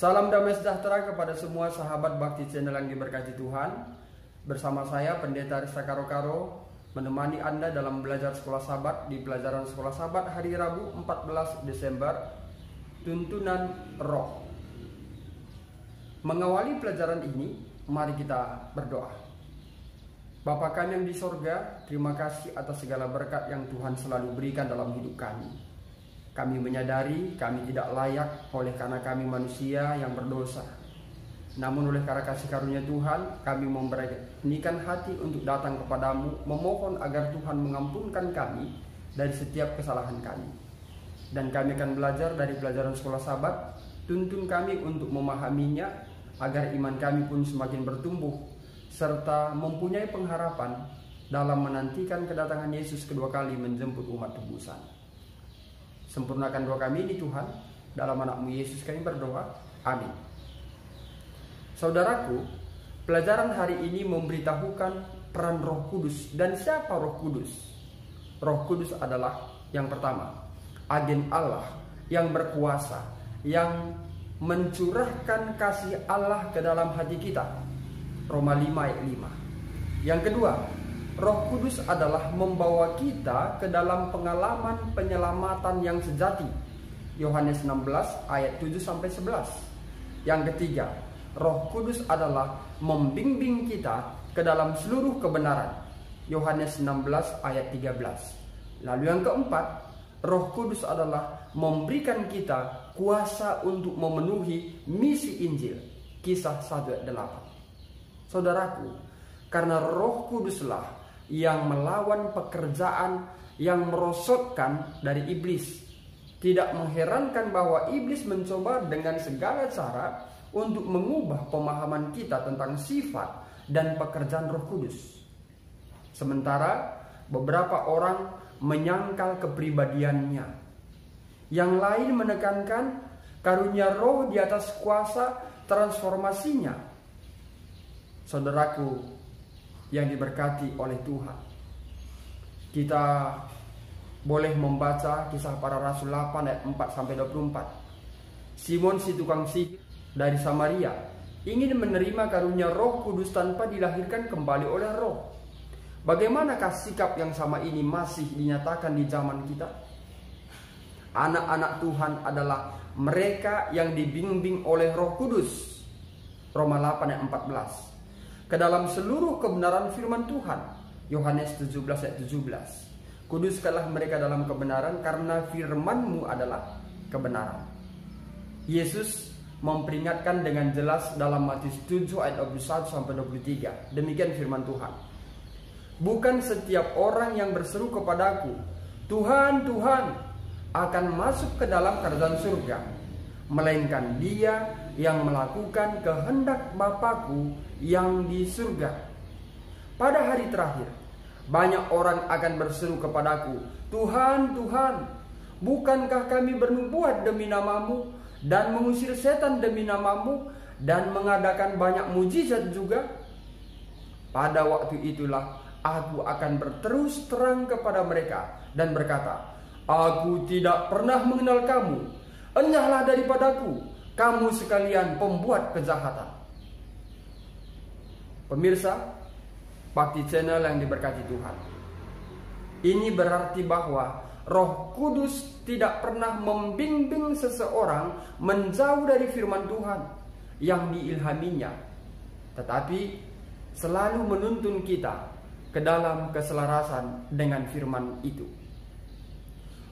Salam damai sejahtera kepada semua sahabat Bakti Channel yang diberkati Tuhan. Bersama saya Pendeta Arista Karo-Karo menemani Anda dalam belajar sekolah sahabat di pelajaran sekolah sahabat hari Rabu 14 Desember, tuntunan roh. Mengawali pelajaran ini, mari kita berdoa. Bapa kami yang di sorga, terima kasih atas segala berkat yang Tuhan selalu berikan dalam hidup kami. Kami menyadari kami tidak layak oleh karena kami manusia yang berdosa. Namun oleh karena kasih karunia Tuhan, kami memberanikan hati untuk datang kepadamu, memohon agar Tuhan mengampunkan kami dari setiap kesalahan kami. Dan kami akan belajar dari pelajaran sekolah sahabat, tuntun kami untuk memahaminya, agar iman kami pun semakin bertumbuh, serta mempunyai pengharapan dalam menantikan kedatangan Yesus kedua kali menjemput umat tebusan. Sempurnakan doa kami ini Tuhan, dalam anak-Mu Yesus kami berdoa, amin. Saudaraku, pelajaran hari ini memberitahukan peran Roh Kudus. Dan siapa Roh Kudus? Roh Kudus adalah yang pertama, agen Allah yang berkuasa, yang mencurahkan kasih Allah ke dalam hati kita. Roma 5 ayat 5. Yang kedua, Roh Kudus adalah membawa kita ke dalam pengalaman penyelamatan yang sejati. Yohanes 16 ayat 7-11. Yang ketiga, Roh Kudus adalah membimbing kita ke dalam seluruh kebenaran. Yohanes 16 ayat 13. Lalu yang keempat, Roh Kudus adalah memberikan kita kuasa untuk memenuhi misi Injil. Kisah 1 ayat 8. Saudaraku, karena Roh Kuduslah yang melawan pekerjaan yang merosotkan dari iblis. Tidak mengherankan bahwa iblis mencoba dengan segala cara untuk mengubah pemahaman kita tentang sifat dan pekerjaan Roh Kudus. Sementara beberapa orang menyangkal kepribadiannya. Yang lain menekankan karunia Roh di atas kuasa transformasinya. Saudaraku yang diberkati oleh Tuhan, kita boleh membaca Kisah Para Rasul 8 ayat 4-24. Simon si tukang sihir dari Samaria ingin menerima karunia Roh Kudus tanpa dilahirkan kembali oleh Roh. Bagaimanakah sikap yang sama ini masih dinyatakan di zaman kita? Anak-anak Tuhan adalah mereka yang dibimbing oleh Roh Kudus. Roma 8 ayat 14. Ke dalam seluruh kebenaran firman Tuhan. Yohanes 17 ayat 17. Kuduskanlah mereka dalam kebenaran, karena firman-Mu adalah kebenaran. Yesus memperingatkan dengan jelas dalam Matius 7 ayat 21-23. Demikian firman Tuhan. Bukan setiap orang yang berseru kepadaku, Tuhan, Tuhan, akan masuk ke dalam kerajaan surga, melainkan dia yang melakukan kehendak Bapa-Ku yang di surga. Pada hari terakhir, banyak orang akan berseru kepadaku, Tuhan, Tuhan, bukankah kami bernubuat demi nama-Mu dan mengusir setan demi nama-Mu dan mengadakan banyak mujizat juga? Pada waktu itulah aku akan berterus terang kepada mereka dan berkata, aku tidak pernah mengenal kamu. Enyahlah daripadaku, kamu sekalian pembuat kejahatan. Pemirsa Bakti Channel yang diberkati Tuhan, ini berarti bahwa Roh Kudus tidak pernah membimbing seseorang menjauh dari firman Tuhan yang diilhaminya, tetapi selalu menuntun kita ke dalam keselarasan dengan firman itu.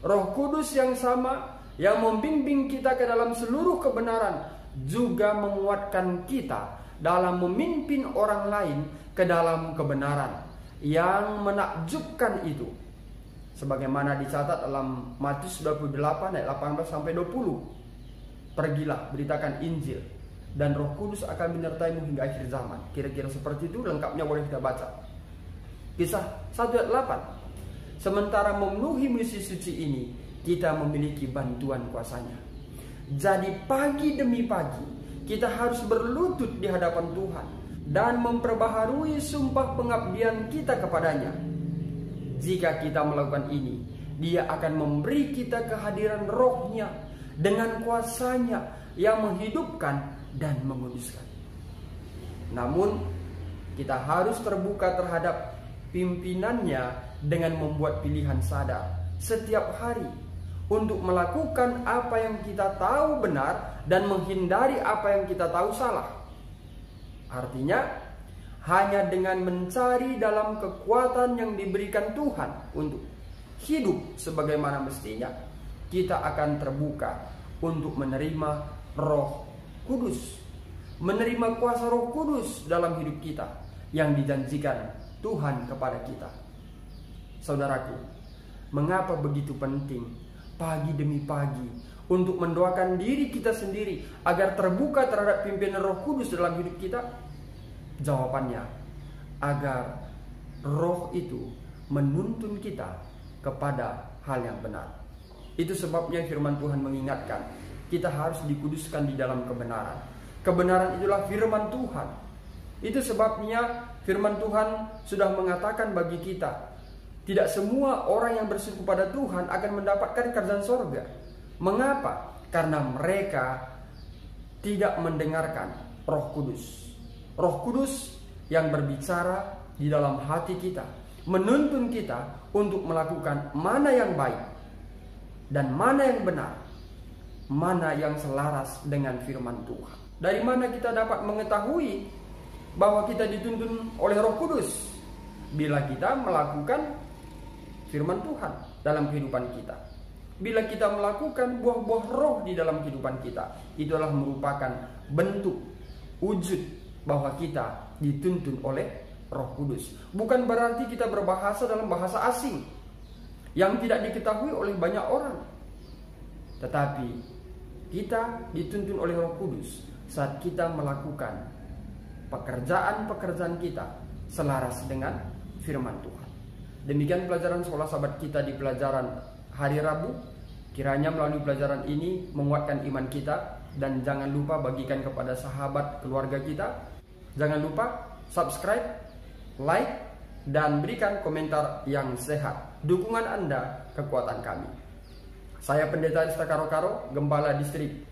Roh Kudus yang sama yang membimbing kita ke dalam seluruh kebenaran juga menguatkan kita dalam memimpin orang lain ke dalam kebenaran yang menakjubkan itu. Sebagaimana dicatat dalam Matius 28 ayat 18-20. Pergilah, beritakan Injil, dan Roh Kudus akan menyertaimu hingga akhir zaman. Kira-kira seperti itu, lengkapnya boleh kita baca. Kisah 1 ayat 8. Sementara memenuhi misi suci ini, kita memiliki bantuan kuasanya. Jadi pagi demi pagi kita harus berlutut di hadapan Tuhan dan memperbaharui sumpah pengabdian kita kepadanya. Jika kita melakukan ini, Dia akan memberi kita kehadiran Roh-Nya dengan kuasanya yang menghidupkan dan menguduskan. Namun kita harus terbuka terhadap pimpinannya dengan membuat pilihan sadar setiap hari untuk melakukan apa yang kita tahu benar dan menghindari apa yang kita tahu salah. Artinya, hanya dengan mencari dalam kekuatan yang diberikan Tuhan untuk hidup sebagaimana mestinya, kita akan terbuka untuk menerima Roh Kudus, menerima kuasa Roh Kudus dalam hidup kita yang dijanjikan Tuhan kepada kita. Saudaraku, mengapa begitu penting pagi demi pagi untuk mendoakan diri kita sendiri agar terbuka terhadap pimpinan Roh Kudus dalam hidup kita? Jawabannya, agar Roh itu menuntun kita kepada hal yang benar. Itu sebabnya firman Tuhan mengingatkan, kita harus dikuduskan di dalam kebenaran. Kebenaran itulah firman Tuhan. Itu sebabnya firman Tuhan sudah mengatakan bagi kita, tidak semua orang yang berseru pada Tuhan akan mendapatkan kerajaan sorga. Mengapa? Karena mereka tidak mendengarkan Roh Kudus. Roh Kudus yang berbicara di dalam hati kita, menuntun kita untuk melakukan mana yang baik dan mana yang benar, mana yang selaras dengan firman Tuhan. Dari mana kita dapat mengetahui bahwa kita dituntun oleh Roh Kudus? Bila kita melakukan firman Tuhan dalam kehidupan kita. Bila kita melakukan buah-buah roh di dalam kehidupan kita, itu adalah merupakan bentuk, wujud bahwa kita dituntun oleh Roh Kudus. Bukan berarti kita berbahasa dalam bahasa asing yang tidak diketahui oleh banyak orang. Tetapi kita dituntun oleh Roh Kudus saat kita melakukan pekerjaan-pekerjaan kita selaras dengan firman Tuhan. Demikian pelajaran sekolah sahabat kita di pelajaran hari Rabu. Kiranya melalui pelajaran ini menguatkan iman kita, dan jangan lupa bagikan kepada sahabat keluarga kita. Jangan lupa subscribe, like, dan berikan komentar yang sehat. Dukungan Anda kekuatan kami. Saya Pendeta Ista Karo-Karo, Gembala Distrik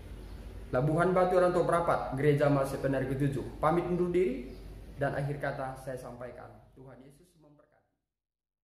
Labuhan Batu Rantau Prapat, Gereja Malsepener ke-7. Pamit undur diri, dan akhir kata saya sampaikan, Tuhan Yesus